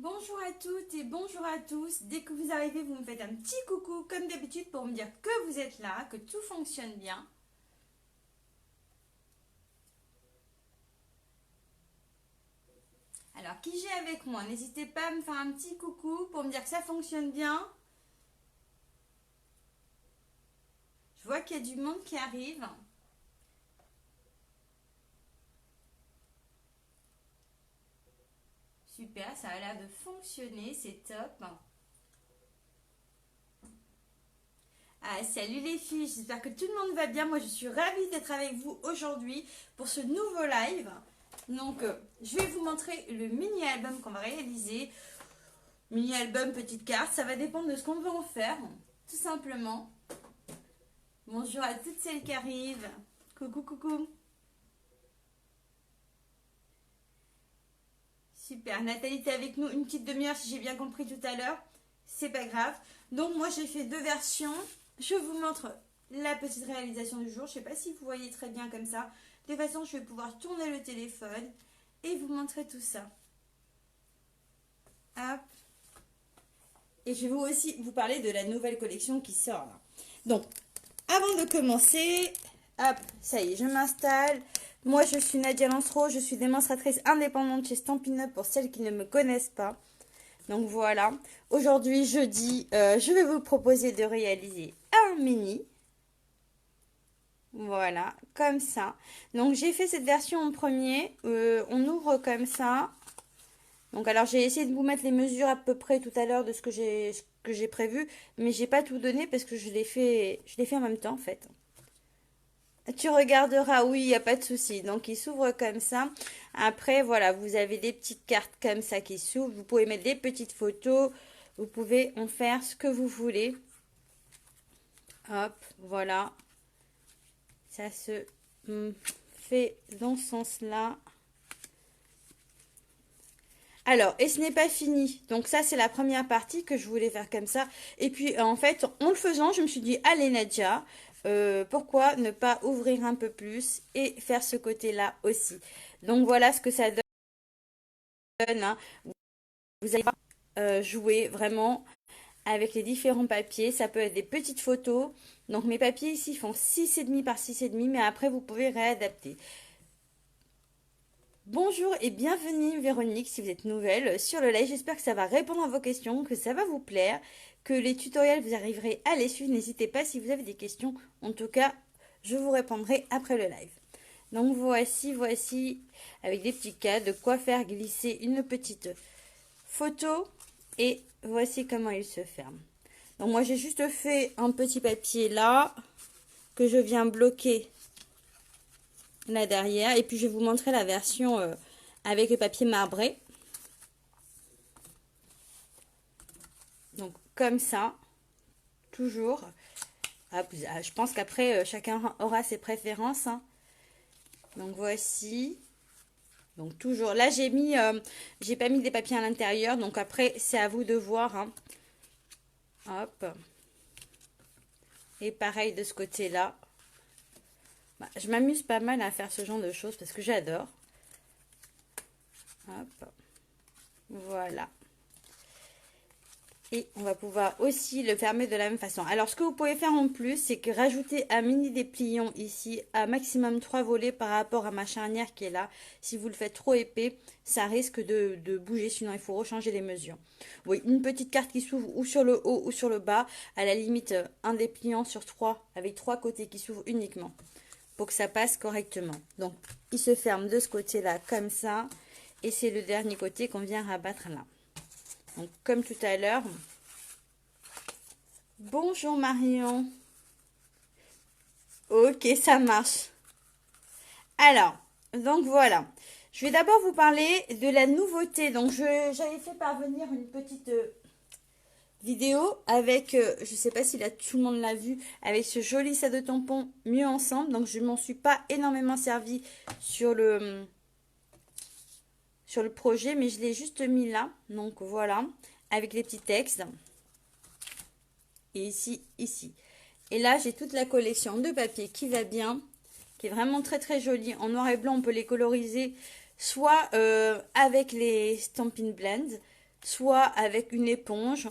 Bonjour à toutes et bonjour à tous. Dès que vous arrivez, vous me faites un petit coucou comme d'habitude pour me dire que vous êtes là, que tout fonctionne bien. Alors, qui j'ai avec moi? N'hésitez pas à me faire un petit coucou pour me dire que ça fonctionne bien. Je vois qu'il y a du monde qui arrive. Super, ça a l'air de fonctionner, c'est top. Ah, salut les filles, j'espère que tout le monde va bien. Moi, je suis ravie d'être avec vous aujourd'hui pour ce nouveau live. Donc, je vais vous montrer le mini-album qu'on va réaliser. Mini-album, petite carte, ça va dépendre de ce qu'on veut en faire, tout simplement. Bonjour à toutes celles qui arrivent. Coucou, coucou. Super, Nathalie, t'es avec nous une petite demi-heure si j'ai bien compris tout à l'heure. C'est pas grave. Donc, moi, j'ai fait deux versions. Je vous montre la petite réalisation du jour. Je sais pas si vous voyez très bien comme ça. De toute façon, je vais pouvoir tourner le téléphone et vous montrer tout ça. Hop. Et je vais vous aussi vous parler de la nouvelle collection qui sort là. Donc, avant de commencer, hop, ça y est, je m'installe. Moi, je suis Nadia Lancereau, je suis démonstratrice indépendante chez Stampin' Up pour celles qui ne me connaissent pas. Donc voilà, aujourd'hui jeudi, je vais vous proposer de réaliser un mini. Voilà, comme ça. Donc j'ai fait cette version en premier. On ouvre comme ça. Donc alors j'ai essayé de vous mettre les mesures à peu près tout à l'heure de ce que j'ai prévu, mais j'ai pas tout donné parce que je l'ai fait en même temps en fait. Tu regarderas, oui, il n'y a pas de souci. Donc il s'ouvre comme ça. Après voilà, vous avez des petites cartes comme ça qui s'ouvrent. Vous pouvez mettre des petites photos. Vous pouvez en faire ce que vous voulez. Hop, voilà. Ça se fait dans ce sens-là. Alors, et ce n'est pas fini. Donc ça, c'est la première partie que je voulais faire comme ça. Et puis, en fait, en le faisant, je me suis dit, allez Nadia, pourquoi ne pas ouvrir un peu plus et faire ce côté-là aussi. Donc voilà ce que ça donne. Hein. Vous allez jouer vraiment avec les différents papiers. Ça peut être des petites photos. Donc mes papiers ici font 6,5 par 6,5, mais après, vous pouvez réadapter. Bonjour et bienvenue Véronique si vous êtes nouvelle sur le live. J'espère que ça va répondre à vos questions, que ça va vous plaire, que les tutoriels vous arriverez à les suivre. N'hésitez pas si vous avez des questions. En tout cas, je vous répondrai après le live. Donc voici avec des petits cas de quoi faire glisser une petite photo et voici comment il se ferme. Donc moi j'ai juste fait un petit papier là que je viens bloquer là derrière et puis je vais vous montrer la version avec le papier marbré. Donc comme ça, toujours. Je pense qu'après chacun aura ses préférences. Hein. Donc voici. Donc toujours. Là j'ai pas mis des papiers à l'intérieur. Donc après c'est à vous de voir. Hein. Hop. Et pareil de ce côté-là. Bah, je m'amuse pas mal à faire ce genre de choses parce que j'adore. Hop. Voilà. Et on va pouvoir aussi le fermer de la même façon. Alors, ce que vous pouvez faire en plus, c'est que rajouter un mini dépliant ici à maximum 3 volets par rapport à ma charnière qui est là. Si vous le faites trop épais, ça risque de bouger, sinon il faut rechanger les mesures. Oui, une petite carte qui s'ouvre ou sur le haut ou sur le bas. À la limite, un dépliant sur 3 avec 3 côtés qui s'ouvrent uniquement pour que ça passe correctement. Donc, il se ferme de ce côté-là comme ça. Et c'est le dernier côté qu'on vient rabattre là. Donc, comme tout à l'heure. Bonjour Marion. Ok, ça marche. Alors, donc voilà. Je vais d'abord vous parler de la nouveauté. Donc, j'avais fait parvenir une petite vidéo avec, je ne sais pas si là, tout le monde l'a vu, avec ce joli set de tampons mieux ensemble. Donc, je ne m'en suis pas énormément servi sur le projet, mais je l'ai juste mis là. Donc, voilà, avec les petits textes. Et ici. Et là, j'ai toute la collection de papier qui va bien, qui est vraiment très très jolie. En noir et blanc, on peut les coloriser soit avec les Stampin' Blend, soit avec une éponge.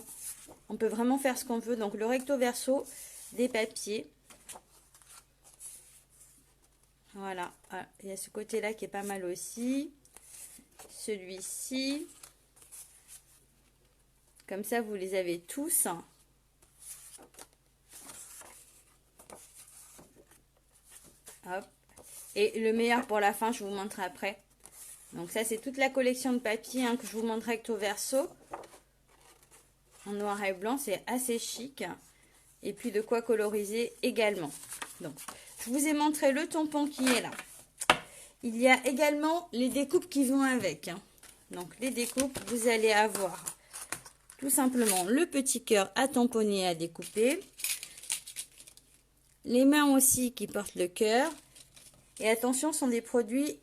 On peut vraiment faire ce qu'on veut. Donc le recto verso des papiers. Voilà, il y a ce côté-là qui est pas mal aussi. Celui-ci. Comme ça, vous les avez tous. Hop. Et le meilleur pour la fin, je vous montrerai après. Donc ça, c'est toute la collection de papiers que je vous montre recto verso. En noir et blanc, c'est assez chic. Et puis de quoi coloriser également. Donc, je vous ai montré le tampon qui est là. Il y a également les découpes qui vont avec. Donc les découpes, vous allez avoir tout simplement le petit cœur à tamponner et à découper. Les mains aussi qui portent le cœur. Et attention, ce sont des produits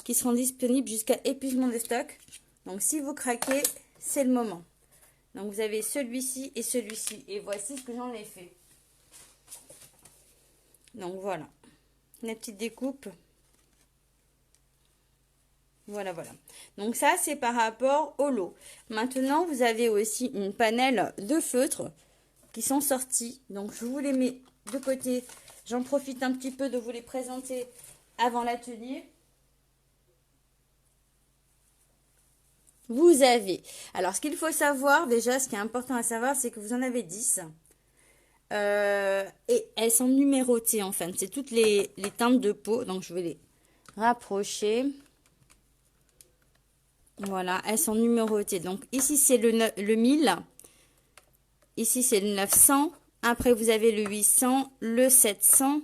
qui seront disponibles jusqu'à épuisement des stocks. Donc si vous craquez, c'est le moment. Donc vous avez celui-ci et celui-ci. Et voici ce que j'en ai fait. Donc voilà. La petite découpe. Voilà, voilà. Donc ça, c'est par rapport au lot. Maintenant, vous avez aussi une panelle de feutres qui sont sortis. Donc je vous les mets de côté. J'en profite un petit peu de vous les présenter avant l'atelier. Vous avez, alors ce qu'il faut savoir, déjà ce qui est important à savoir, c'est que vous en avez 10. Et elles sont numérotées en fait. C'est toutes les teintes de peau. Donc je vais les rapprocher. Voilà, elles sont numérotées. Donc ici c'est le 1000. Ici c'est le 900. Après vous avez le 800, le 700,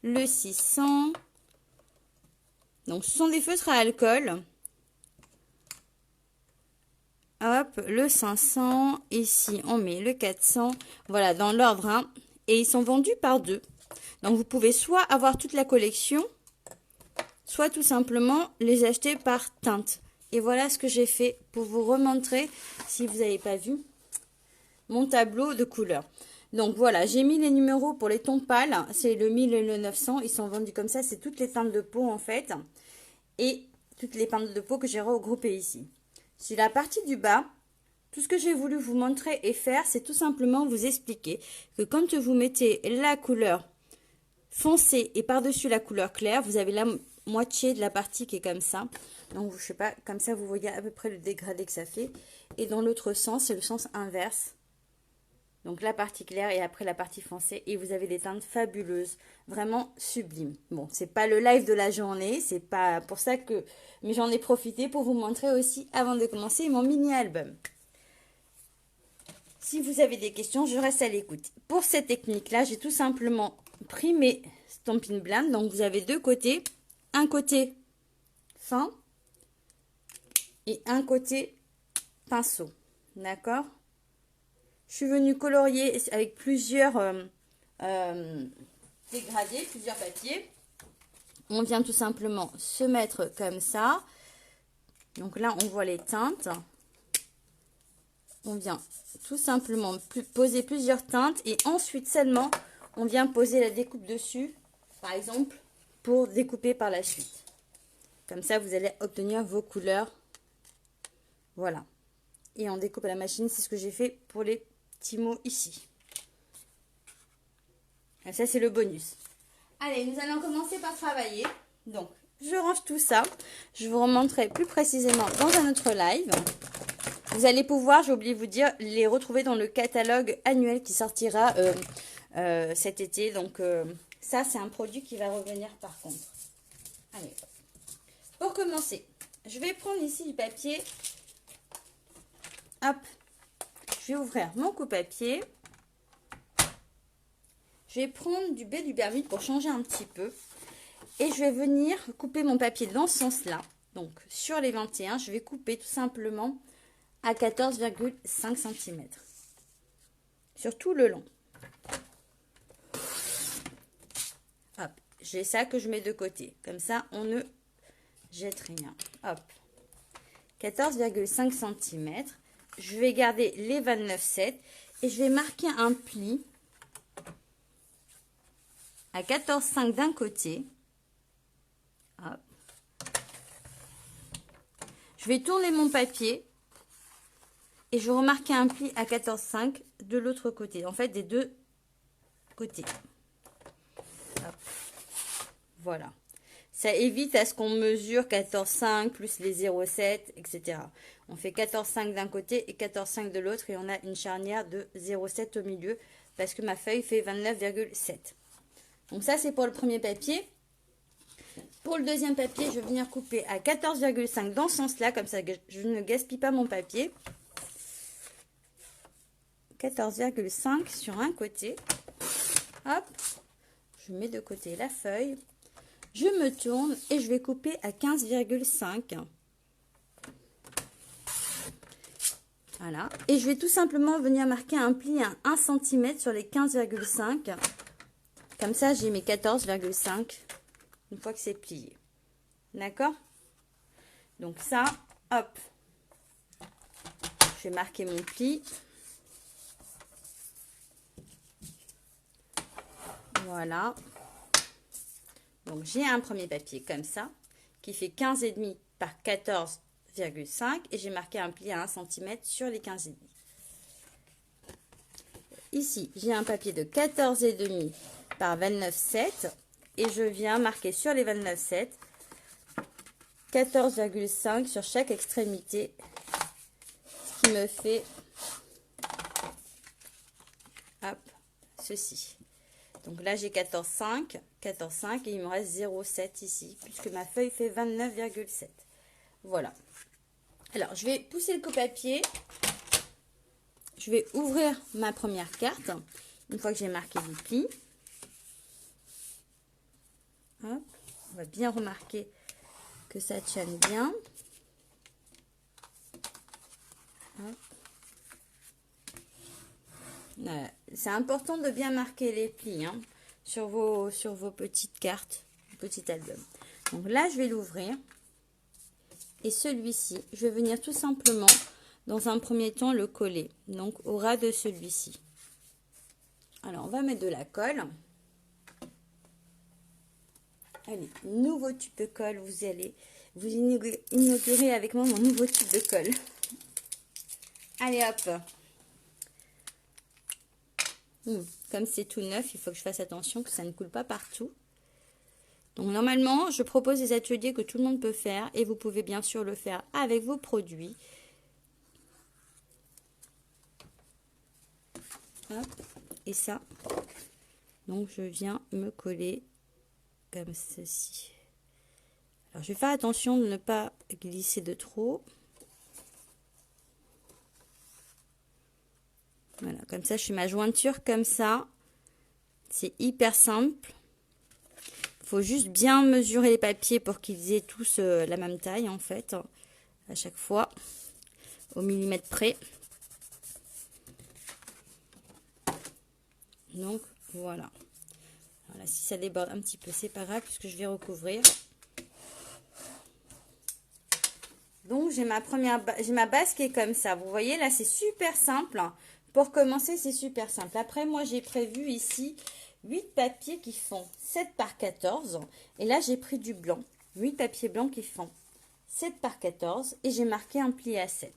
le 600. Donc ce sont des feutres à alcool. Hop, le 500. Ici on met le 400. Voilà, dans l'ordre. Hein. Et ils sont vendus par deux. Donc vous pouvez soit avoir toute la collection, soit tout simplement les acheter par teinte. Et voilà ce que j'ai fait pour vous remontrer, si vous n'avez pas vu, mon tableau de couleurs. Donc voilà, j'ai mis les numéros pour les tons pâles, c'est le 1000 et le 900, ils sont vendus comme ça, c'est toutes les teintes de peau en fait. Et toutes les teintes de peau que j'ai regroupées ici. Sur la partie du bas, tout ce que j'ai voulu vous montrer et faire, c'est tout simplement vous expliquer que quand vous mettez la couleur foncée et par-dessus la couleur claire, vous avez la moitié de la partie qui est comme ça. Donc, je sais pas, comme ça, vous voyez à peu près le dégradé que ça fait. Et dans l'autre sens, c'est le sens inverse. Donc, la partie claire et après la partie foncée. Et vous avez des teintes fabuleuses, vraiment sublimes. Bon, c'est pas le live de la journée, c'est pas pour ça que... Mais j'en ai profité pour vous montrer aussi, avant de commencer, mon mini-album. Si vous avez des questions, je reste à l'écoute. Pour cette technique-là, j'ai tout simplement pris mes Stampin' Blend. Donc, vous avez deux côtés. Un côté fin et un côté pinceau. D'accord? Je suis venue colorier avec plusieurs dégradés, plusieurs papiers. On vient tout simplement se mettre comme ça. Donc là, on voit les teintes. On vient tout simplement poser plusieurs teintes et ensuite seulement, on vient poser la découpe dessus, par exemple, pour découper par la suite. Comme ça, vous allez obtenir vos couleurs. Voilà. Et on découpe à la machine, c'est ce que j'ai fait pour les petits mots ici. Et ça, c'est le bonus. Allez, nous allons commencer par travailler. Donc, je range tout ça. Je vous remontrerai plus précisément dans un autre live. Vous allez pouvoir, j'ai oublié de vous dire, les retrouver dans le catalogue annuel qui sortira cet été. Donc, ça, c'est un produit qui va revenir par contre. Allez. Pour commencer, je vais prendre ici du papier. Hop. Je vais ouvrir mon coupe-papier. Je vais prendre du baie du Bermude pour changer un petit peu. Et je vais venir couper mon papier dans ce sens-là. Donc, sur les 21, je vais couper tout simplement à 14,5 cm. Sur tout le long. Hop. J'ai ça que je mets de côté. Comme ça, on ne jette rien. Hop. 14,5 cm. Je vais garder les 29,7 et je vais marquer un pli à 14,5 d'un côté. Hop. Je Je vais tourner mon papier et je vais remarquer un pli à 14,5 de l'autre côté. En fait, des deux côtés. Hop. Voilà. Ça évite à ce qu'on mesure 14,5 plus les 0,7, etc. On fait 14,5 d'un côté et 14,5 de l'autre et on a une charnière de 0,7 au milieu parce que ma feuille fait 29,7. Donc ça, c'est pour le premier papier. Pour le deuxième papier, je vais venir couper à 14,5 dans ce sens-là, comme ça je ne gaspille pas mon papier. 14,5 sur un côté. Hop, je mets de côté la feuille. Je me tourne et je vais couper à 15,5. Voilà. Et je vais tout simplement venir marquer un pli à 1 cm sur les 15,5. Comme ça, j'ai mes 14,5 une fois que c'est plié. D'accord? Donc ça, hop. Je vais marquer mon pli. Voilà. Donc j'ai un premier papier comme ça, qui fait 15,5 par 14,5 et j'ai marqué un pli à 1 cm sur les 15,5. Ici, j'ai un papier de 14,5 par 29,7 et je viens marquer sur les 29,7 14,5 sur chaque extrémité, ce qui me fait hop, ceci. Donc là, j'ai 14,5 et il me reste 0,7 ici, puisque ma feuille fait 29,7. Voilà. Alors, je vais pousser le copapier. Je vais ouvrir ma première carte, une fois que j'ai marqué les plis. Hop, on va bien remarquer que ça tienne bien. C'est important de bien marquer les plis hein, sur vos petites cartes, petit album. Donc là, je vais l'ouvrir. Et celui-ci, je vais venir tout simplement, dans un premier temps, le coller. Donc au ras de celui-ci. Alors, on va mettre de la colle. Allez, nouveau tube de colle, vous allez vous inaugurer avec moi mon nouveau tube de colle. Allez hop. Comme c'est tout neuf, il faut que je fasse attention que ça ne coule pas partout. Donc normalement, je propose des ateliers que tout le monde peut faire et vous pouvez bien sûr le faire avec vos produits. Hop. Et ça, donc je viens me coller comme ceci. Alors je vais faire attention de ne pas glisser de trop. Voilà, comme ça je fais ma jointure comme ça. C'est hyper simple. Il faut juste bien mesurer les papiers pour qu'ils aient tous la même taille en fait. À chaque fois, au millimètre près. Donc voilà. Voilà, si ça déborde un petit peu, c'est pas grave puisque je vais recouvrir. Donc j'ai ma base qui est comme ça. Vous voyez là, c'est super simple. Pour commencer, c'est super simple. Après, moi j'ai prévu ici 8 papiers qui font 7 par 14. Et là, j'ai pris du blanc. 8 papiers blancs qui font 7 par 14. Et j'ai marqué un pli à 7.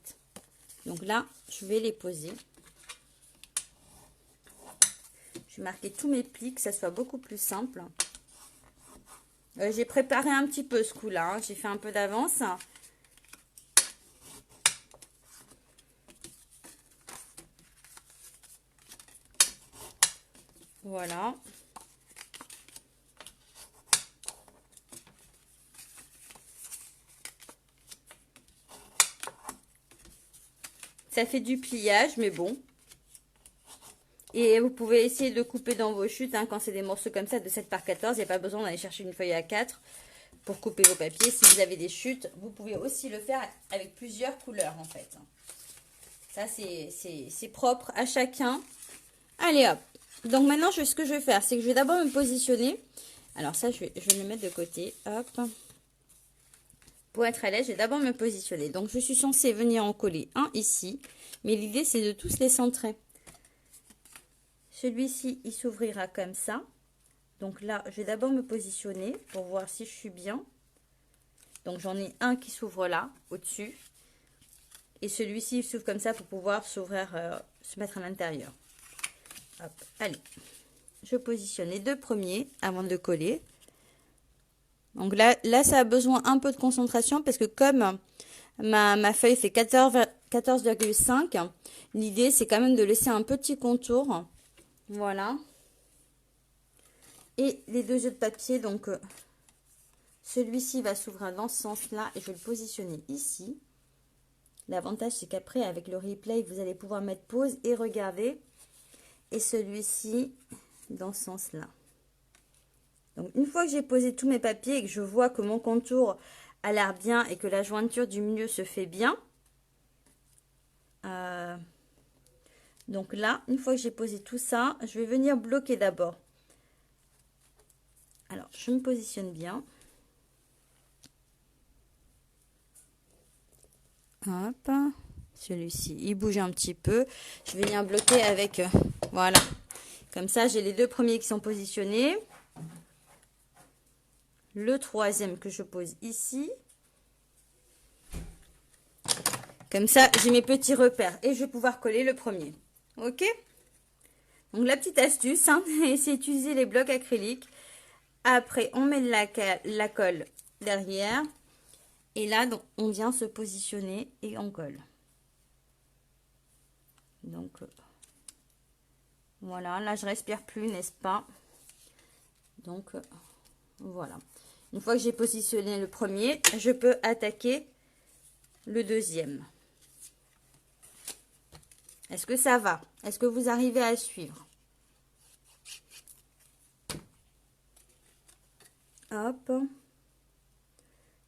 Donc là, je vais les poser. Je vais marquer tous mes plis, que ça soit beaucoup plus simple. J'ai préparé un petit peu ce coup-là. J'ai fait un peu d'avance. Voilà. Ça fait du pliage, mais bon. Et vous pouvez essayer de couper dans vos chutes, hein, quand c'est des morceaux comme ça de 7 par 14. Il n'y a pas besoin d'aller chercher une feuille A4 pour couper vos papiers. Si vous avez des chutes, vous pouvez aussi le faire avec plusieurs couleurs en fait. Ça, c'est propre à chacun. Allez hop. Donc maintenant, ce que je vais faire, c'est que je vais d'abord me positionner. Alors ça, je vais le mettre de côté. Hop. Pour être à l'aise, je vais d'abord me positionner. Donc je suis censée venir en coller un ici. Mais l'idée, c'est de tous les centrer. Celui-ci, il s'ouvrira comme ça. Donc là, je vais d'abord me positionner pour voir si je suis bien. Donc j'en ai un qui s'ouvre là, au-dessus. Et celui-ci s'ouvre comme ça pour pouvoir s'ouvrir, se mettre à l'intérieur. Hop, allez. Je positionne les deux premiers avant de coller. Donc là, ça a besoin un peu de concentration parce que comme ma feuille fait 14,5, l'idée c'est quand même de laisser un petit contour. Voilà. Et les deux jeux de papier, donc celui-ci va s'ouvrir dans ce sens-là et je vais le positionner ici. L'avantage c'est qu'après avec le replay, vous allez pouvoir mettre pause et regarder. Et celui-ci dans ce sens-là. Donc une fois que j'ai posé tous mes papiers et que je vois que mon contour a l'air bien et que la jointure du milieu se fait bien, donc là, une fois que j'ai posé tout ça, je vais venir bloquer d'abord. Alors, je me positionne bien. Hop, celui-ci, il bouge un petit peu. Je vais venir bloquer avec, voilà. Comme ça, j'ai les deux premiers qui sont positionnés. Le troisième que je pose ici. Comme ça, j'ai mes petits repères et je vais pouvoir coller le premier. Ok? Donc, la petite astuce, hein, c'est utiliser les blocs acryliques. Après, on met de la colle derrière. Et là, donc, on vient se positionner et on colle. Donc, voilà. Là, je respire plus, n'est-ce pas? Donc, voilà. Une fois que j'ai positionné le premier, je peux attaquer le deuxième. Est-ce que ça va? Est-ce que vous arrivez à suivre? Hop.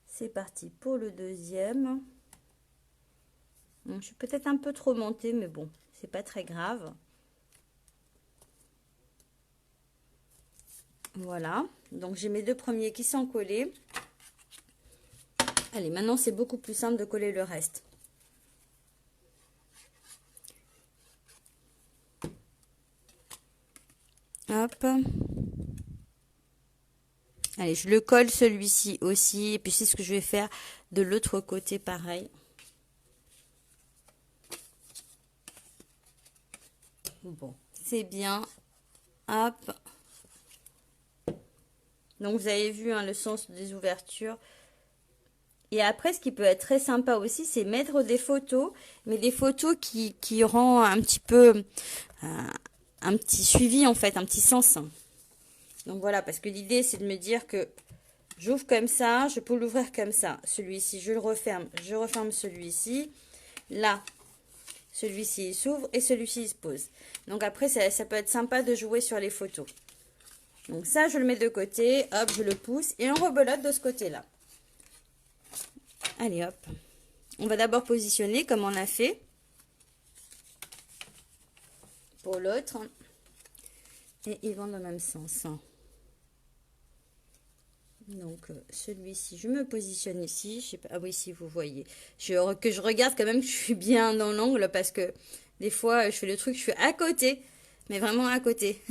C'est parti pour le deuxième. Je suis peut-être un peu trop montée, mais bon, c'est pas très grave. Voilà. Donc, j'ai mes deux premiers qui sont collés. Allez, maintenant, c'est beaucoup plus simple de coller le reste. Hop. Allez, je le colle celui-ci aussi. Et puis, c'est ce que je vais faire de l'autre côté, pareil. Bon, c'est bien. Hop. Donc, vous avez vu hein, le sens des ouvertures. Et après, ce qui peut être très sympa aussi, c'est mettre des photos. Mais des photos qui rend un petit peu... un petit suivi, en fait, un petit sens. Donc, voilà, parce que l'idée, c'est de me dire que j'ouvre comme ça, je peux l'ouvrir comme ça. Celui-ci, je le referme, je referme celui-ci. Là, celui-ci, il s'ouvre et celui-ci, il se pose. Donc, après, ça peut être sympa de jouer sur les photos. Donc ça, je le mets de côté, hop, je le pousse et on rebelote de ce côté-là. Allez, hop. On va d'abord positionner comme on a fait pour l'autre. Et ils vont dans le même sens. Donc celui-ci, je me positionne ici. Je sais pas, ah oui, si vous voyez. Que je regarde quand même que je suis bien dans l'angle parce que des fois, je fais le truc, je suis à côté. Mais vraiment à côté.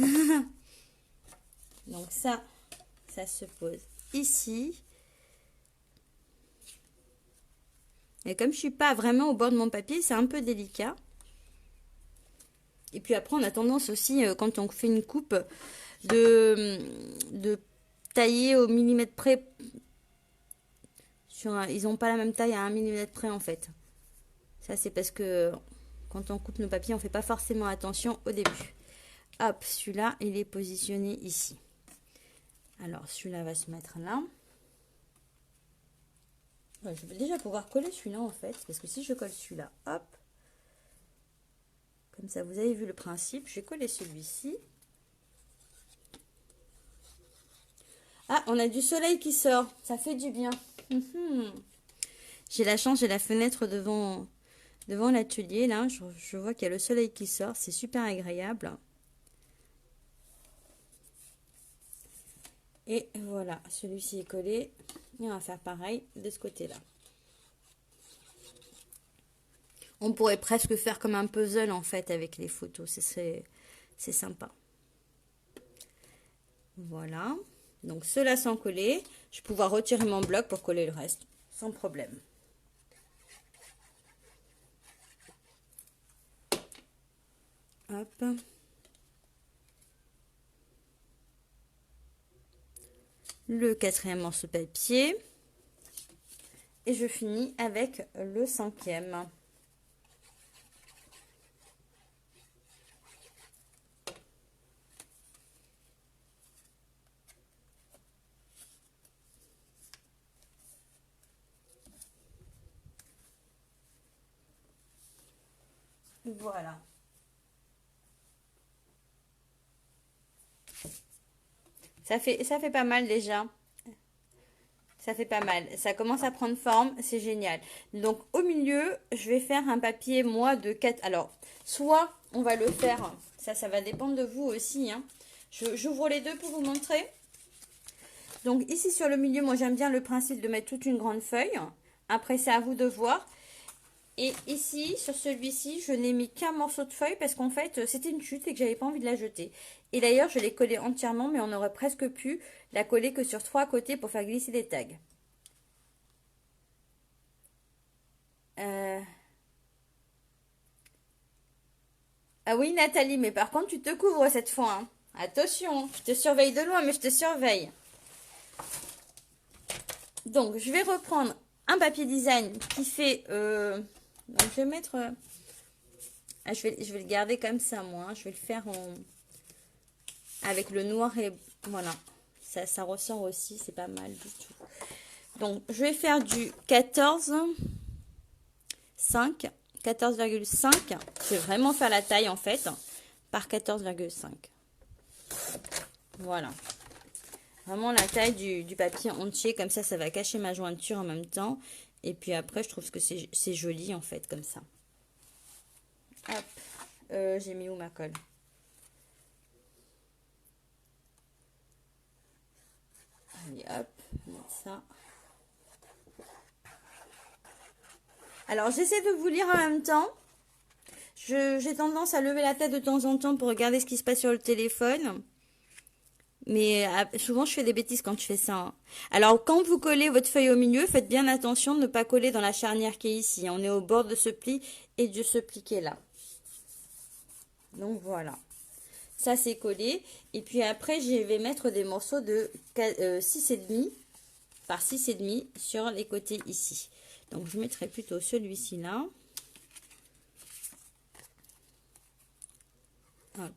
Donc ça se pose ici. Et comme je suis pas vraiment au bord de mon papier, c'est un peu délicat. Et puis après, on a tendance aussi, quand on fait une coupe, de tailler au millimètre près. Ils n'ont pas la même taille à 1 millimètre près en fait. Ça, c'est parce que quand on coupe nos papiers, on ne fait pas forcément attention au début. Hop, celui-là, il est positionné ici. Alors, celui-là va se mettre là. Ouais, je vais déjà pouvoir coller celui-là en fait. Parce que si je colle celui-là, hop. Comme ça, vous avez vu le principe. Je vais coller celui-ci. Ah, on a du soleil qui sort. Ça fait du bien. J'ai la chance, j'ai la fenêtre devant l'atelier. Là, je vois qu'il y a le soleil qui sort. C'est super agréable. Et voilà, celui-ci est collé. Et on va faire pareil de ce côté-là. On pourrait presque faire comme un puzzle en fait avec les photos. C'est sympa. Voilà. Donc ceux-là sont collés. Je vais pouvoir retirer mon bloc pour coller le reste. sans problème. Hop. Le quatrième morceau de papier. Et je finis avec le cinquième. Voilà. Ça fait pas mal déjà. Ça fait pas mal. Ça commence à prendre forme. C'est génial. Donc, au milieu, je vais faire un papier, moi, de 4. Alors, soit on va le faire. Ça va dépendre de vous aussi. Hein. J'ouvre les deux pour vous montrer. Donc, ici, sur le milieu, moi, j'aime bien le principe de mettre toute une grande feuille. Après, c'est à vous de voir. Et ici, sur celui-ci, je n'ai mis qu'un morceau de feuille parce qu'en fait, c'était une chute et que j'avais pas envie de la jeter. Et d'ailleurs, je l'ai collée entièrement, mais on aurait presque pu la coller que sur 3 côtés pour faire glisser des tags. Ah oui, Nathalie, mais par contre, tu te couvres cette fois. Hein. Attention, je te surveille de loin, mais je te surveille. Donc, je vais reprendre un papier design qui fait... donc, je vais mettre... Ah, je vais le garder comme ça, moi. Hein. Je vais le faire avec le noir et... Voilà. Ça ressort aussi, c'est pas mal du tout. Donc, je vais faire du 14,5. 14,5. Je vais vraiment faire la taille, en fait, par 14,5. Voilà. Vraiment la taille du papier entier. Comme ça va cacher ma jointure en même temps. Et puis après, je trouve que c'est joli, en fait, comme ça. Hop. J'ai mis où ma colle? Allez, hop. Mettre ça. Alors, j'essaie de vous lire en même temps. J'ai tendance à lever la tête de temps en temps pour regarder ce qui se passe sur le téléphone. Mais souvent, je fais des bêtises quand je fais ça. Hein. Alors, quand vous collez votre feuille au milieu, faites bien attention de ne pas coller dans la charnière qui est ici. On est au bord de ce pli et de ce pli qui est là. Donc, voilà. Ça, c'est collé. Et puis après, je vais mettre des morceaux de 6,5 par 6,5 sur les côtés ici. Donc, je mettrai plutôt celui-ci là. Hop.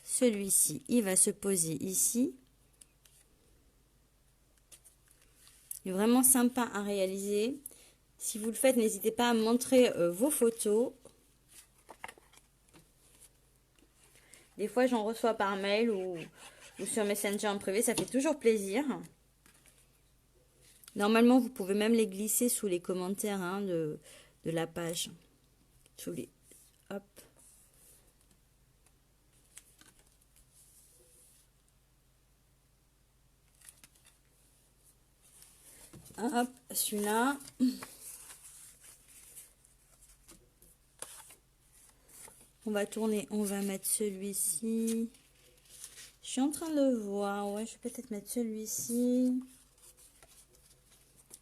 Celui-ci, il va se poser ici. Il est vraiment sympa à réaliser. Si vous le faites, n'hésitez pas à me montrer vos photos. Des fois, j'en reçois par mail ou sur Messenger en privé. Ça fait toujours plaisir. Normalement, vous pouvez même les glisser sous les commentaires hein, de la page. Sous les... Hop. Hop, celui-là. On va tourner, on va mettre celui-ci. Je suis en train de voir. Ouais, je vais peut-être mettre celui-ci.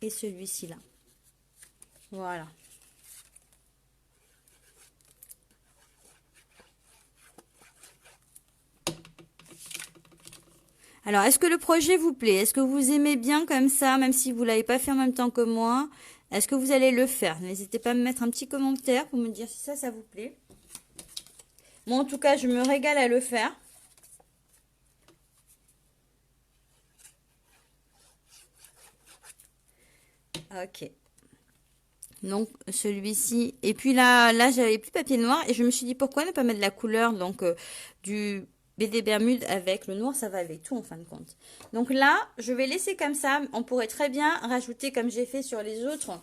Et celui-ci là. Voilà. Alors, est-ce que le projet vous plaît? Est-ce que vous aimez bien comme ça, même si vous ne l'avez pas fait en même temps que moi? Est-ce que vous allez le faire? N'hésitez pas à me mettre un petit commentaire pour me dire si ça vous plaît. Moi, en tout cas, je me régale à le faire. Ok. Donc, celui-ci. Et puis là j'avais plus de papier noir et je me suis dit pourquoi ne pas mettre de la couleur donc du BD Bermude avec le noir, ça va avec tout en fin de compte. Donc là, je vais laisser comme ça. On pourrait très bien rajouter comme j'ai fait sur les autres.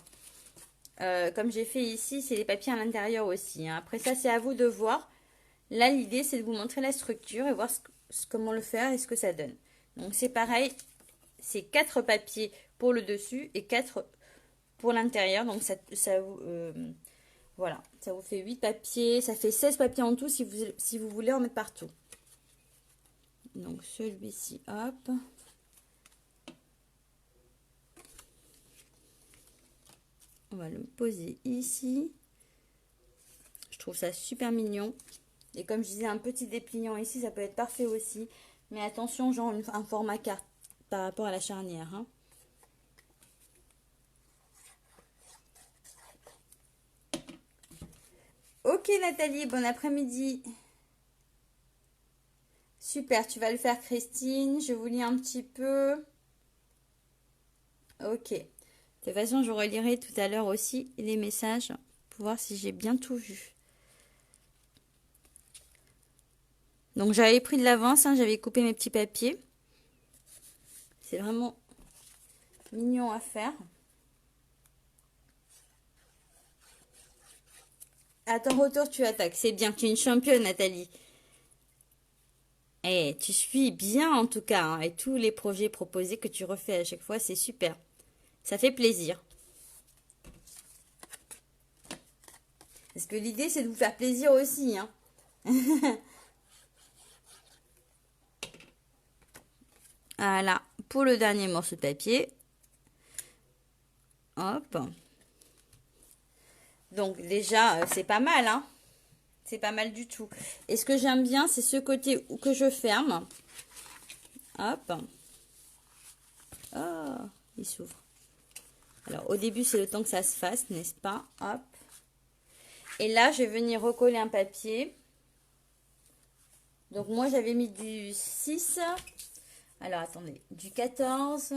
Comme j'ai fait ici, c'est les papiers à l'intérieur aussi. Hein. Après ça, c'est à vous de voir. Là, l'idée, c'est de vous montrer la structure et voir comment le faire et ce que ça donne. Donc, c'est pareil. C'est 4 papiers pour le dessus et 4 pour l'intérieur. Donc, voilà. Ça vous fait 8 papiers. Ça fait 16 papiers en tout si vous voulez en mettre partout. Donc, celui-ci, hop. On va le poser ici. Je trouve ça super mignon. Et comme je disais, un petit dépliant ici, ça peut être parfait aussi. Mais attention, genre un format carte par rapport à la charnière. Hein. Ok Nathalie, bon après-midi. Super, tu vas le faire Christine. Je vous lis un petit peu. Ok. De toute façon, je relirai tout à l'heure aussi les messages pour voir si j'ai bien tout vu. Donc j'avais pris de l'avance, hein, j'avais coupé mes petits papiers. C'est vraiment mignon à faire. À ton retour, tu attaques. C'est bien, tu es une championne, Nathalie. Eh, tu suis bien en tout cas, hein, et tous les projets proposés que tu refais à chaque fois, c'est super. Ça fait plaisir. Parce que l'idée, c'est de vous faire plaisir aussi. Hein. Voilà, pour le dernier morceau de papier. Hop. Donc déjà, c'est pas mal, hein. C'est pas mal du tout. Et ce que j'aime bien, c'est ce côté que je ferme. Hop. Oh, il s'ouvre. Alors, au début, c'est le temps que ça se fasse, n'est-ce pas? Hop. Et là, je vais venir recoller un papier. Donc, moi, j'avais mis du 6. Alors, attendez. Du 14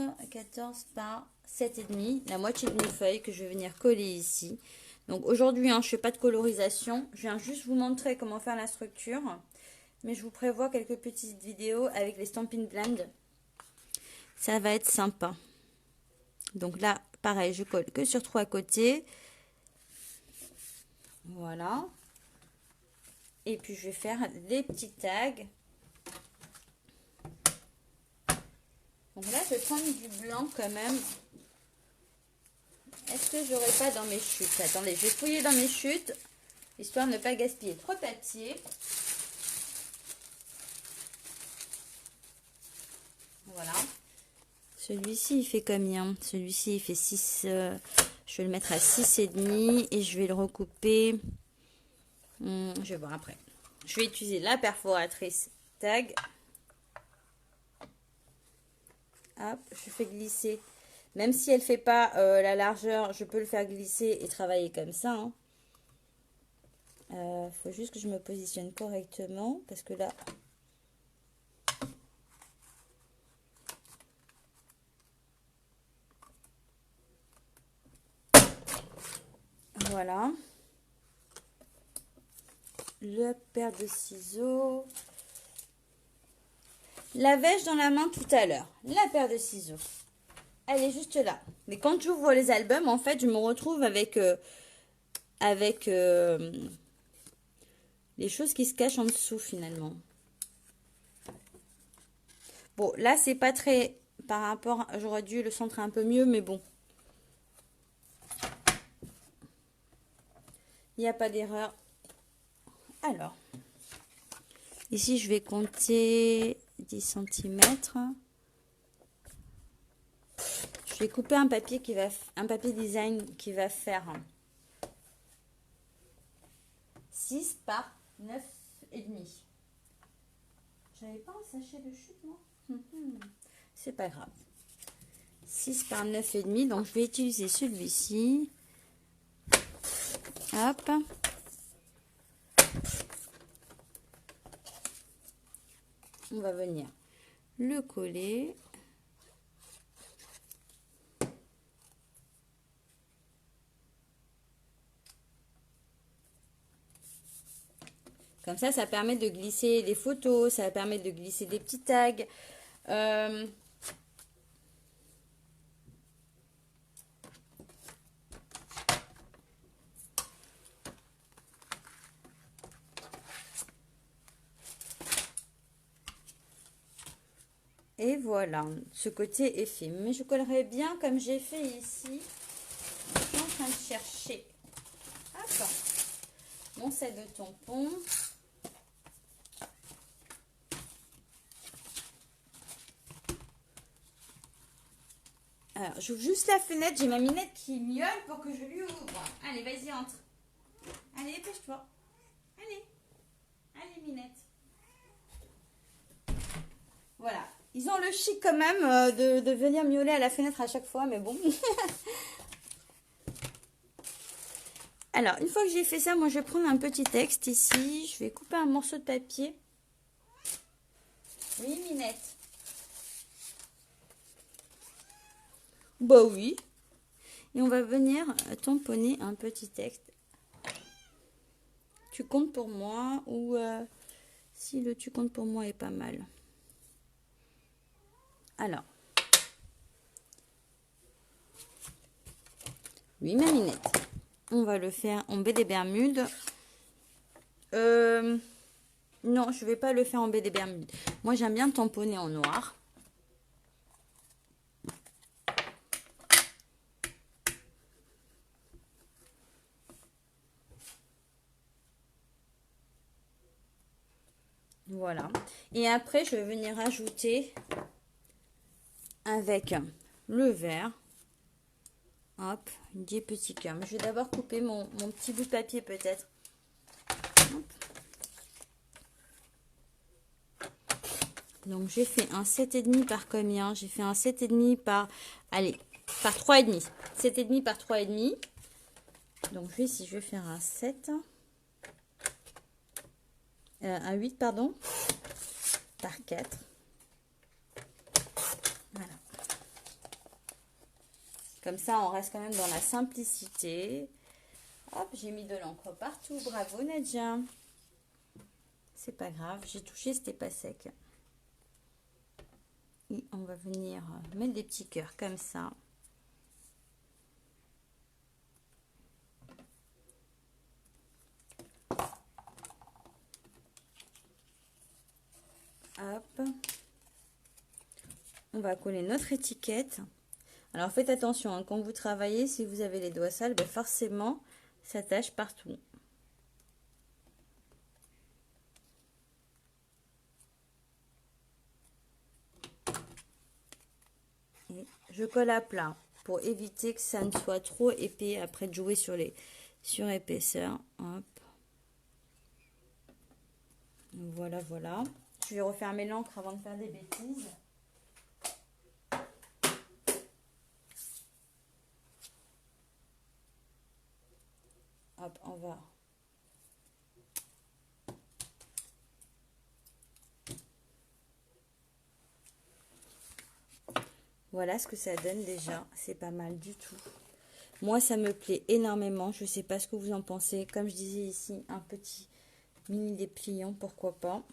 par 7,5. La moitié de mes feuilles que je vais venir coller ici. Donc, aujourd'hui, hein, je ne fais pas de colorisation. Je viens juste vous montrer comment faire la structure. Mais je vous prévois quelques petites vidéos avec les Stampin' Blend. Ça va être sympa. Donc là, pareil, je colle que sur 3 côtés. Voilà. Et puis, je vais faire des petits tags. Donc là, je vais prendre du blanc quand même. Est-ce que j'aurai pas dans mes chutes? Attendez, je vais fouiller dans mes chutes, histoire de ne pas gaspiller trop de papier. Voilà. Celui-ci, il fait combien? Celui-ci, il fait 6. Je vais le mettre à 6,5 et je vais le recouper. Je vais voir après. Je vais utiliser la perforatrice tag. Hop, je fais glisser. Même si elle ne fait pas la largeur, je peux le faire glisser et travailler comme ça. Hein. Faut juste que je me positionne correctement parce que là... Voilà. La paire de ciseaux. L'avais-je dans la main tout à l'heure? La paire de ciseaux. Elle est juste là. Mais quand j'ouvre les albums, en fait, je me retrouve avec les choses qui se cachent en dessous, finalement. Bon, là, c'est pas très... Par rapport... J'aurais dû le centrer un peu mieux, mais bon. Il n'y a pas d'erreur. Alors. Ici, je vais compter 10 cm. Je vais couper un papier un papier design qui va faire 6 par 9,5. J'avais pas un sachet de chute, moi. C'est pas grave. 6 par 9,5. Donc, je vais utiliser celui-ci. Hop. On va venir le coller. Comme ça permet de glisser des photos, ça permet de glisser des petits tags. Et voilà, ce côté est fait. Mais je collerai bien comme j'ai fait ici. Je suis en train de chercher. Attends. Mon set de tampons. Alors, j'ouvre juste la fenêtre. J'ai ma Minette qui miaule pour que je lui ouvre. Allez, vas-y, entre. Allez, dépêche-toi. Allez. Allez, Minette. Voilà. Ils ont le chic quand même de venir miauler à la fenêtre à chaque fois, mais bon. Alors, une fois que j'ai fait ça, moi, je vais prendre un petit texte ici. Je vais couper un morceau de papier. Oui, Minette. Bah oui. Et on va venir tamponner un petit texte. Tu comptes pour moi ou si le tu comptes pour moi est pas mal. Alors. Oui, ma Minette. On va le faire en baie des Bermudes. Non, je vais pas le faire en baie des Bermudes. Moi, j'aime bien tamponner en noir. Voilà. Et après, je vais venir ajouter avec le vert. Hop, des petits cœurs. Je vais d'abord couper mon petit bout de papier peut-être. Donc j'ai fait un 7,5 par combien? J'ai fait un 7,5 par, allez, par 3,5. 7,5 par 3,5. Donc ici je vais faire un 7. Un 8, pardon. Par 4. Voilà. Comme ça, on reste quand même dans la simplicité. Hop, j'ai mis de l'encre partout. Bravo, Nadia. C'est pas grave, j'ai touché, c'était pas sec. Et on va venir mettre des petits cœurs comme ça. Hop. On va coller notre étiquette. Alors faites attention, hein, quand vous travaillez, si vous avez les doigts sales, ben forcément, ça tâche partout. Et je colle à plat pour éviter que ça ne soit trop épais après de jouer sur les épaisseur. Hop. Voilà, voilà. Je vais refermer l'encre avant de faire des bêtises. Hop, on va. Voilà ce que ça donne déjà. C'est pas mal du tout. Moi, ça me plaît énormément. Je ne sais pas ce que vous en pensez. Comme je disais ici, un petit mini dépliant, pourquoi pas.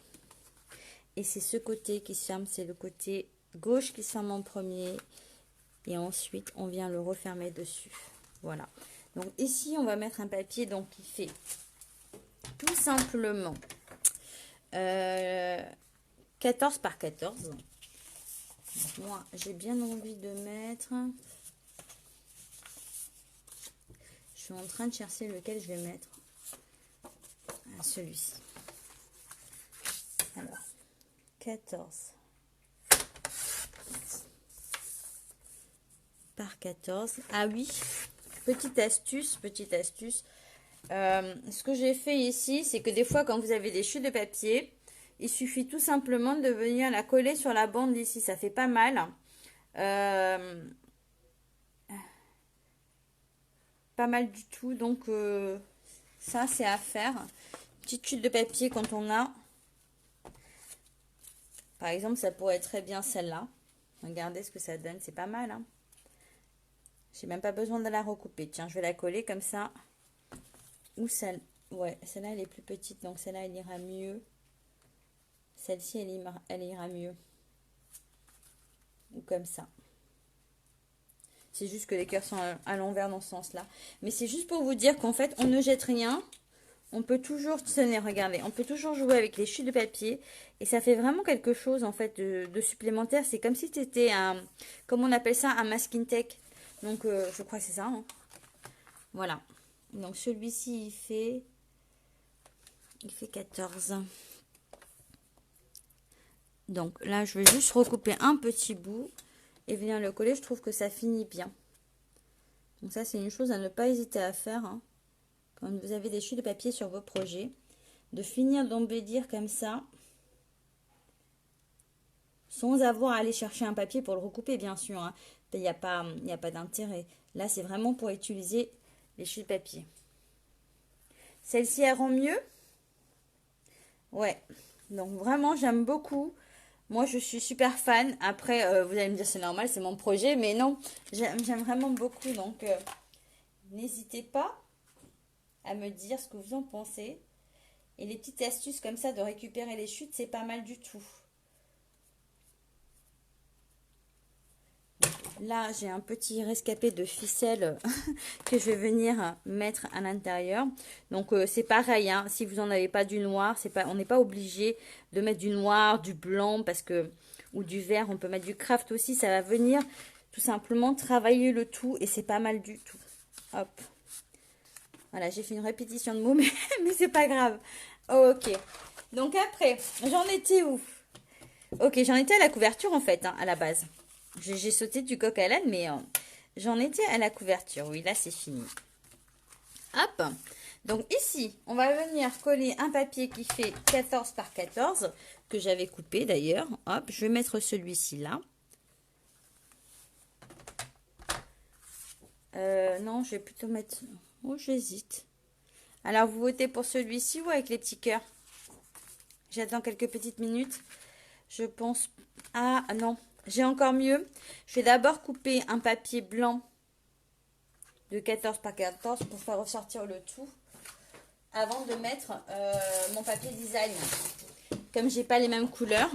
Et c'est ce côté qui se ferme. C'est le côté gauche qui se ferme en premier. Et ensuite, on vient le refermer dessus. Voilà. Donc ici, on va mettre un papier donc qui fait tout simplement 14 par 14. Donc, moi, j'ai bien envie de mettre... Je suis en train de chercher lequel je vais mettre. Celui-ci. Alors, 14 par 14. Ah oui, petite astuce. Ce que j'ai fait ici, c'est que des fois, quand vous avez des chutes de papier, il suffit tout simplement de venir la coller sur la bande ici. Ça fait pas mal. Pas mal du tout. Donc, ça, c'est à faire. Petite chute de papier quand on a. Par exemple, ça pourrait être très bien celle-là. Regardez ce que ça donne. C'est pas mal, hein. J'ai même pas besoin de la recouper. Tiens, je vais la coller comme ça. Ou celle... Ouais, celle-là, elle est plus petite. Donc, celle-là, elle ira mieux. Celle-ci, elle ira mieux. Ou comme ça. C'est juste que les cœurs sont à l'envers dans ce sens-là. Mais c'est juste pour vous dire qu'en fait, on ne jette rien. On peut toujours, tenez, regardez, on peut toujours jouer avec les chutes de papier. Et ça fait vraiment quelque chose, en fait, de supplémentaire. C'est comme si c'était un, comme on appelle ça, un masking tape. Donc, je crois que c'est ça. Hein. Voilà. Donc, celui-ci, il fait 14. Donc, là, je vais juste recouper un petit bout. et venir le coller. Je trouve que ça finit bien. Donc ça, c'est une chose à ne pas hésiter à faire, hein, quand vous avez des chutes de papier sur vos projets. De finir d'embellir comme ça, sans avoir à aller chercher un papier pour le recouper, bien sûr, hein. Il n'y a pas d'intérêt. Là, c'est vraiment pour utiliser les chutes de papier. Celle-ci, elle rend mieux. Ouais. Donc, vraiment, j'aime beaucoup. Moi, je suis super fan. Après, vous allez me dire, c'est normal, c'est mon projet. Mais non, j'aime vraiment beaucoup. Donc, n'hésitez pas à me dire ce que vous en pensez. Et les petites astuces comme ça de récupérer les chutes, c'est pas mal du tout. Là, j'ai un petit rescapé de ficelle que je vais venir mettre à l'intérieur. Donc, c'est pareil, hein, si vous n'en avez pas du noir, on n'est pas obligé de mettre du noir, du blanc, ou du vert. On peut mettre du craft aussi. Ça va venir tout simplement travailler le tout et c'est pas mal du tout. Hop. Voilà, j'ai fait une répétition de mots, mais c'est pas grave. Ok. Donc, après, j'en étais où? Ok, j'en étais à la couverture en fait, hein, à la base. J'ai sauté du coq à l'âne, mais j'en étais à la couverture. Oui, là, c'est fini. Hop. Donc ici, on va venir coller un papier qui fait 14 par 14, que j'avais coupé d'ailleurs. Hop, je vais mettre celui-ci là. Non, je vais plutôt mettre... Oh, j'hésite. Alors, vous votez pour celui-ci ou avec les petits cœurs? J'attends quelques petites minutes. Je pense... Ah, non. J'ai encore mieux. Je vais d'abord couper un papier blanc de 14 par 14 pour faire ressortir le tout avant de mettre mon papier design. Comme j'ai pas les mêmes couleurs,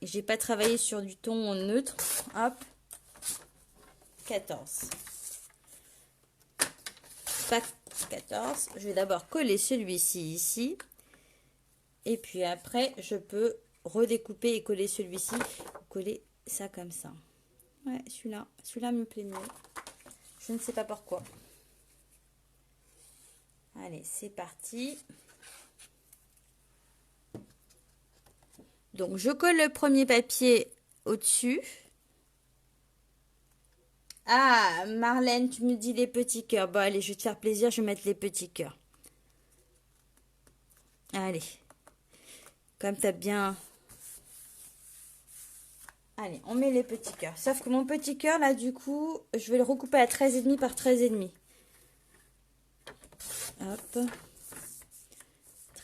et j'ai pas travaillé sur du ton neutre, hop, 14. Pas 14. Je vais d'abord coller celui-ci ici. Et puis après, je peux redécouper et coller celui-ci. Coller ça comme ça. Ouais, celui-là me plaît mieux. Je ne sais pas pourquoi. Allez, c'est parti. Donc, je colle le premier papier au-dessus. Ah, Marlène, tu me dis les petits cœurs. Bon, allez, je vais te faire plaisir, je vais mettre les petits cœurs. Allez. Comme tu as bien... Allez, on met les petits cœurs. Sauf que mon petit cœur, là, du coup, je vais le recouper à 13,5 par 13,5. Hop.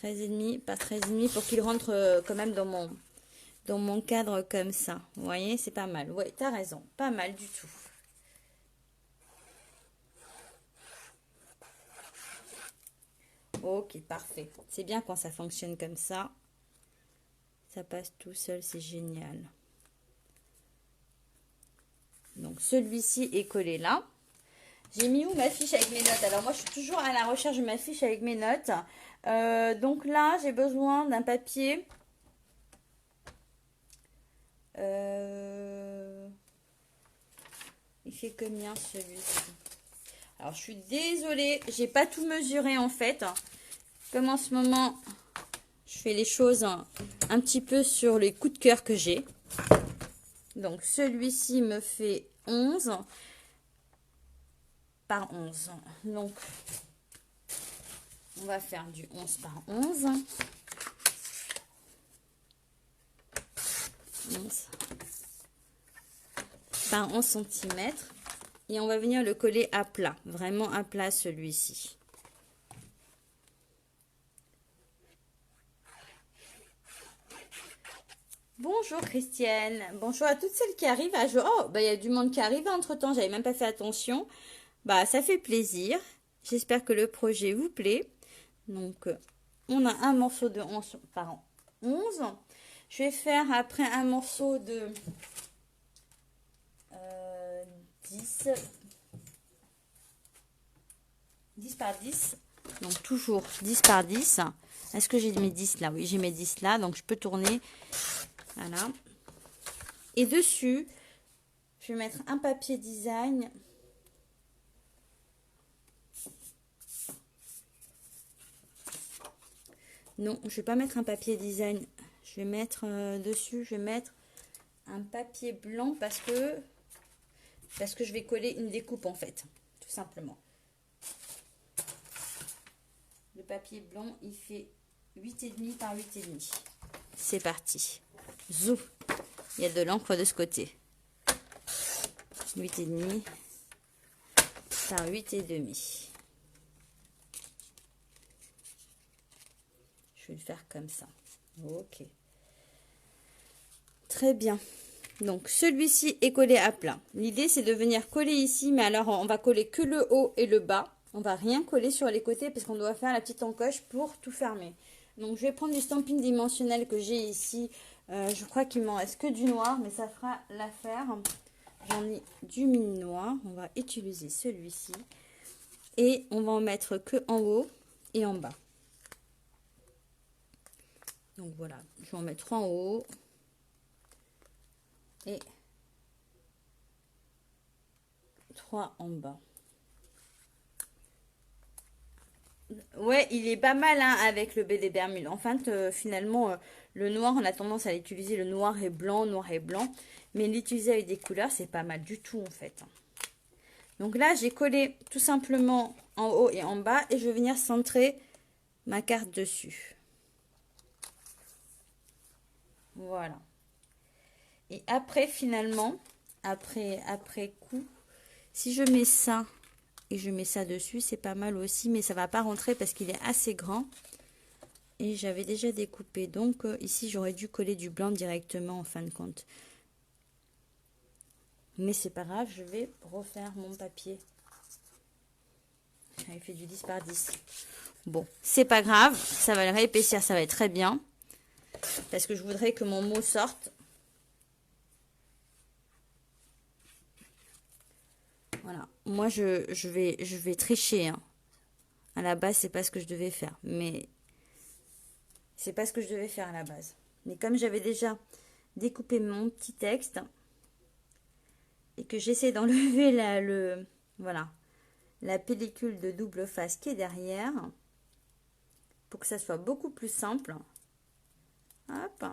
13,5 par 13,5 pour qu'il rentre quand même dans mon cadre comme ça. Vous voyez, c'est pas mal. Ouais, t'as raison. Pas mal du tout. Ok, parfait. C'est bien quand ça fonctionne comme ça. Ça passe tout seul, c'est génial. Donc, celui-ci est collé là. J'ai mis où ma fiche avec mes notes? Alors, moi, je suis toujours à la recherche de ma fiche avec mes notes. Donc là, j'ai besoin d'un papier. Il fait combien celui-ci? Alors, je suis désolée, j'ai pas tout mesuré en fait. Comme en ce moment, je fais les choses un petit peu sur les coups de cœur que j'ai. Donc, celui-ci me fait 11 par 11. Donc, on va faire du 11 par 11. 11 par 11 cm. Et on va venir le coller à plat. Vraiment à plat celui-ci. Bonjour Christiane. Bonjour à toutes celles qui arrivent à jouer. Oh, bah il y a du monde qui arrive entre-temps. J'avais même pas fait attention. Bah ça fait plaisir. J'espère que le projet vous plaît. Donc, on a un morceau de 11 par 11. Je vais faire après un morceau de 10 par 10. Donc, toujours 10 par 10. Est-ce que j'ai mes 10 là? Oui, j'ai mes 10 là. Donc, je peux tourner. Voilà. Et dessus, je vais mettre un papier design. Non, je vais pas mettre un papier design. Je vais mettre dessus, je vais mettre un papier blanc parce que je vais coller une découpe en fait, tout simplement. Le papier blanc, il fait 8,5 par 8,5. C'est parti. Zou. Il y a de l'encre de ce côté. 8,5 par 8,5. Je vais le faire comme ça. Ok. Très bien. Donc celui-ci est collé à plat. L'idée c'est de venir coller ici, mais alors on va coller que le haut et le bas. On va rien coller sur les côtés parce qu'on doit faire la petite encoche pour tout fermer. Donc je vais prendre du stamping dimensionnel que j'ai ici. Je crois qu'il m'en reste que du noir, mais ça fera l'affaire. J'en ai du mine noir. On va utiliser celui-ci. Et on va en mettre que en haut et en bas. Donc voilà, je vais en mettre en haut. Et 3 en bas. Ouais, il est pas mal hein, avec le BD Bermude. Enfin, finalement, le noir, on a tendance à l'utiliser le noir et blanc. Mais l'utiliser avec des couleurs, c'est pas mal du tout en fait. Donc là, j'ai collé tout simplement en haut et en bas. Et je vais venir centrer ma carte dessus. Voilà. Et après, finalement, après coup, si je mets ça et je mets ça dessus, c'est pas mal aussi, mais ça va pas rentrer parce qu'il est assez grand. Et j'avais déjà découpé. Donc, ici, j'aurais dû coller du blanc directement en fin de compte. Mais c'est pas grave, je vais refaire mon papier. J'avais fait du 10 par 10. Bon, c'est pas grave, ça va le réépaissir, ça va être très bien. Parce que je voudrais que mon mot sorte. Voilà, moi je vais tricher. Hein. À la base, c'est pas ce que je devais faire. Mais c'est pas ce que je devais faire à la base. Mais comme j'avais déjà découpé mon petit texte et que j'essaie d'enlever la pellicule de double face qui est derrière pour que ça soit beaucoup plus simple. Hop.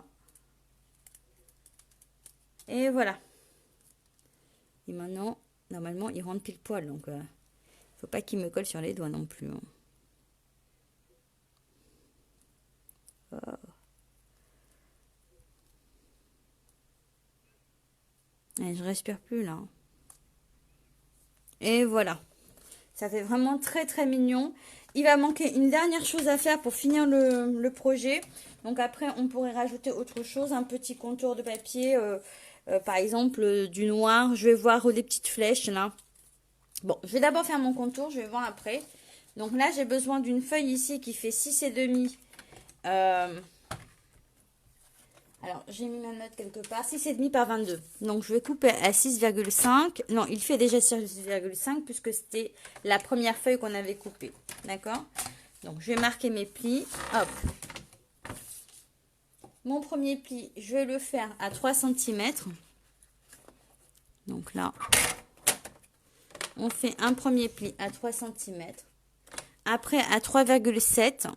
Et voilà. Et maintenant, normalement, il rentre pile poil. Donc, faut pas qu'il me colle sur les doigts non plus. Hein. Oh. Et je respire plus là. Et voilà. Ça fait vraiment très très mignon. Il va manquer une dernière chose à faire pour finir le projet. Donc après, on pourrait rajouter autre chose. Un petit contour de papier. Par exemple, du noir. Je vais voir des petites flèches là. Bon, je vais d'abord faire mon contour. Je vais voir après. Donc là, j'ai besoin d'une feuille ici qui fait 6,5. Alors, j'ai mis ma note quelque part. 6,5 par 22. Donc, je vais couper à 6,5. Non, il fait déjà 6,5 puisque c'était la première feuille qu'on avait coupée. D'accord? Donc, je vais marquer mes plis. Hop. Mon premier pli, je vais le faire à 3 cm. Donc là, on fait un premier pli à 3 cm. Après, à 3,7.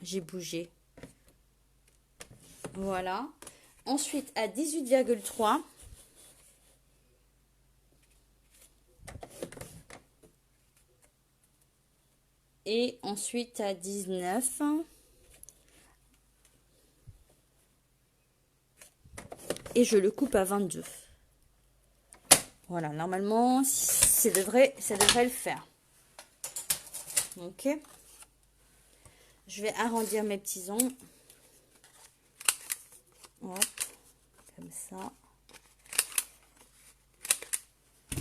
J'ai bougé. Voilà. Ensuite, à 18,3. Et ensuite à 19. Et je le coupe à 22. Voilà, normalement, ça devrait le faire. Ok. Je vais arrondir mes petits ongles. Hop, comme ça.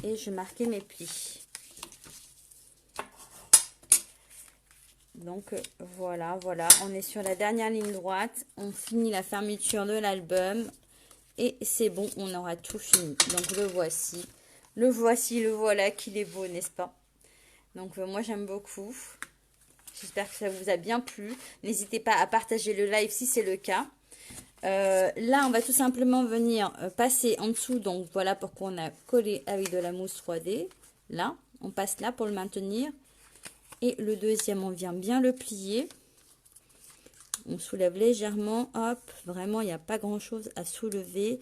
Et je vais marquer mes plis. Donc voilà, on est sur la dernière ligne droite. On finit la fermeture de l'album. Et c'est bon, on aura tout fini. Donc le voici. Le voilà qu'il est beau, n'est-ce pas? Donc moi j'aime beaucoup. J'espère que ça vous a bien plu. N'hésitez pas à partager le live si c'est le cas. Là, on va tout simplement venir passer en dessous. Donc, voilà pourquoi on a collé avec de la mousse 3D. Là, on passe là pour le maintenir. Et le deuxième, on vient bien le plier. On soulève légèrement, hop, vraiment il n'y a pas grand chose à soulever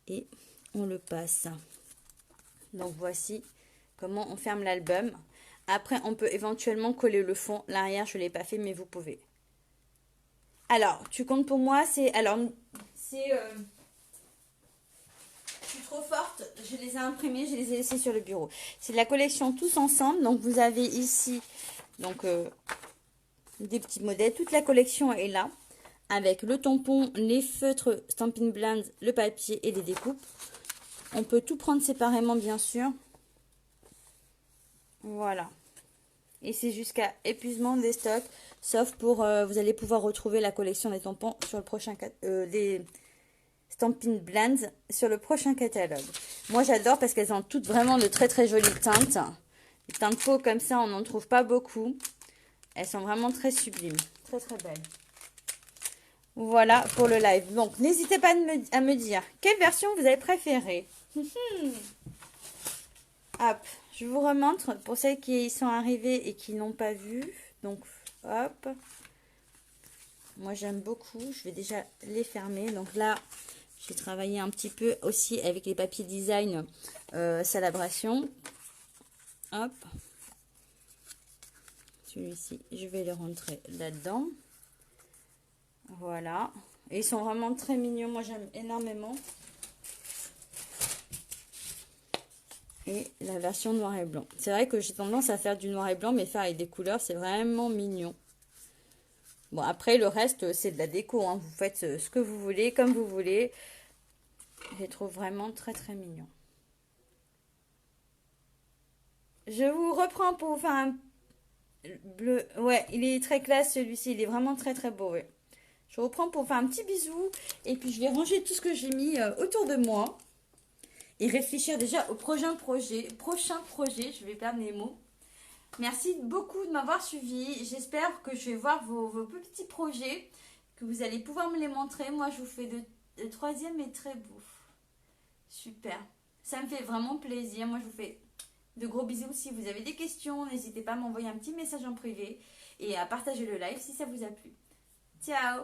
et on le passe. Donc voici comment on ferme l'album. Après on peut éventuellement coller le fond. L'arrière je ne l'ai pas fait mais vous pouvez. Alors tu comptes pour moi, c'est... Alors c'est... Je suis trop forte, je les ai imprimés, je les ai laissés sur le bureau. C'est la collection Tous Ensemble. Donc vous avez ici donc, des petits modèles. Toute la collection est là. Avec le tampon, les feutres Stampin' Blends, le papier et les découpes. On peut tout prendre séparément bien sûr. Voilà. Et c'est jusqu'à épuisement des stocks. Sauf pour, vous allez pouvoir retrouver la collection des tampons sur le prochain des Stampin' Blends sur le prochain catalogue. Moi j'adore parce qu'elles ont toutes vraiment de très très jolies teintes. Les teintes peau comme ça on n'en trouve pas beaucoup. Elles sont vraiment très sublimes. Très très belles. Voilà pour le live. Donc, n'hésitez pas à me dire quelle version vous avez préférée. Hop, je vous remontre pour celles qui sont arrivées et qui n'ont pas vu. Donc, hop. Moi, j'aime beaucoup. Je vais déjà les fermer. Donc là, j'ai travaillé un petit peu aussi avec les papiers design Salabration. Hop. Celui-ci, je vais le rentrer là-dedans. Voilà. Et ils sont vraiment très mignons. Moi, j'aime énormément. Et la version noir et blanc. C'est vrai que j'ai tendance à faire du noir et blanc, mais faire avec des couleurs, c'est vraiment mignon. Bon, après, le reste, c'est de la déco. Hein. Vous faites ce que vous voulez, comme vous voulez. Je les trouve vraiment très, très mignons. Je vous reprends pour vous faire un bleu. Ouais, il est très classe, celui-ci. Il est vraiment très, très beau, ouais. Je reprends pour faire un petit bisou et puis je vais ranger tout ce que j'ai mis autour de moi et réfléchir déjà au prochain projet. Je vais perdre mes mots. Merci beaucoup de m'avoir suivi. J'espère que je vais voir vos petits projets, que vous allez pouvoir me les montrer. Moi, je vous fais le troisième est très beau. Super. Ça me fait vraiment plaisir. Moi, je vous fais de gros bisous. Si vous avez des questions, n'hésitez pas à m'envoyer un petit message en privé et à partager le live si ça vous a plu. Ciao!